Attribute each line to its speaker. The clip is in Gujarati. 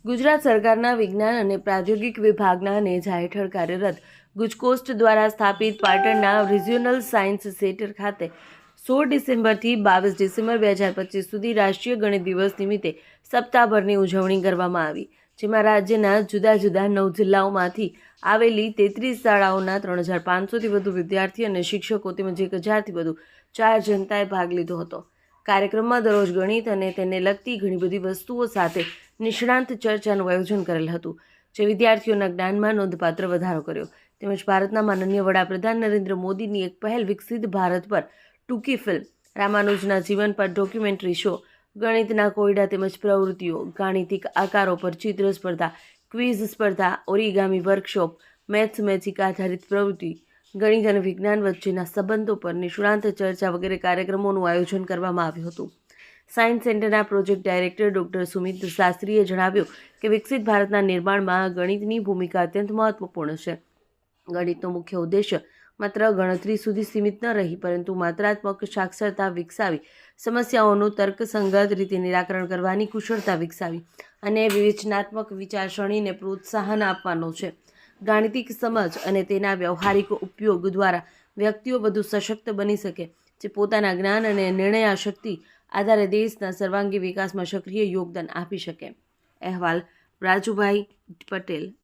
Speaker 1: ગુજરાત સરકારના વિજ્ઞાન અને પ્રાયોગિક વિભાગના નેજા હેઠળ કાર્યરત ગુજકોસ્ટ દ્વારા સ્થાપિત પાટણના રિજિયોનલ સાયન્સ સેન્ટર ખાતે 16 ડિસેમ્બરથી 22 ડિસેમ્બર 2025 સુધી રાષ્ટ્રીય ગણિત દિવસ નિમિત્તે સપ્તાહભરની ઉજવણી કરવામાં આવી, જેમાં રાજ્યના જુદા જુદા 9 જિલ્લાઓમાંથી આવેલી 33 શાળાઓના 3500થી વધુ વિદ્યાર્થી અને શિક્ષકો તેમજ 1000થી વધુ જાહેર જનતાએ ભાગ લીધો હતો। કાર્યક્રમમાં દરરોજ ગણિત અને તેને લગતી ઘણી બધી વસ્તુઓ સાથે નિષ્ણાંત ચર્ચાનું આયોજન કરેલ હતું, જે વિદ્યાર્થીઓના જ્ઞાનમાં નોંધપાત્ર વધારો કર્યો તેમજ ભારતના માનનીય વડાપ્રધાન નરેન્દ્ર મોદીની એક પહેલ વિકસિત ભારત પર ટૂંકી ફિલ્મ, રામાનુજના જીવન પર ડોક્યુમેન્ટરી શો, ગણિતના કોયડા તેમજ પ્રવૃત્તિઓ, ગાણિતિક આકારો પર ચિત્ર સ્પર્ધા, ક્વિઝ સ્પર્ધા, ઓરિગામી વર્કશોપ, મેથ્સ મેજિક આધારિત પ્રવૃત્તિ, ગણિત અને વિજ્ઞાન વચ્ચેના સંબંધો પર નિષ્ણાંત ચર્ચા વગેરે કાર્યક્રમોનું આયોજન કરવામાં આવ્યું હતું। સાયન્સ સેન્ટરના પ્રોજેક્ટ ડાયરેક્ટર ડૉક્ટર સુમિત શાસ્ત્રીએ જણાવ્યું કે વિકસિત ભારતના નિર્માણમાં ગણિતની ભૂમિકા અત્યંત મહત્વપૂર્ણ છે। ગણિતનો મુખ્ય ઉદ્દેશ્ય માત્ર ગણતરી સુધી સીમિત ન રહી, પરંતુ માત્રાત્મક સાક્ષરતા વિકસાવી, સમસ્યાઓનું તર્કસંગત રીતે નિરાકરણ કરવાની કુશળતા વિકસાવી અને વિવેચનાત્મક વિચારસરણીને પ્રોત્સાહન આપવાનો છે। ગાણિતિક સમજ અને તેના વ્યવહારિક ઉપયોગ દ્વારા વ્યક્તિઓ વધુ સશક્ત બની શકે, જે પોતાના જ્ઞાન અને નિર્ણયશક્તિ આધારે દેશના સર્વાંગી વિકાસમાં સક્રિય યોગદાન આપી શકે। અહેવાલ રાજુભાઈ પટેલ।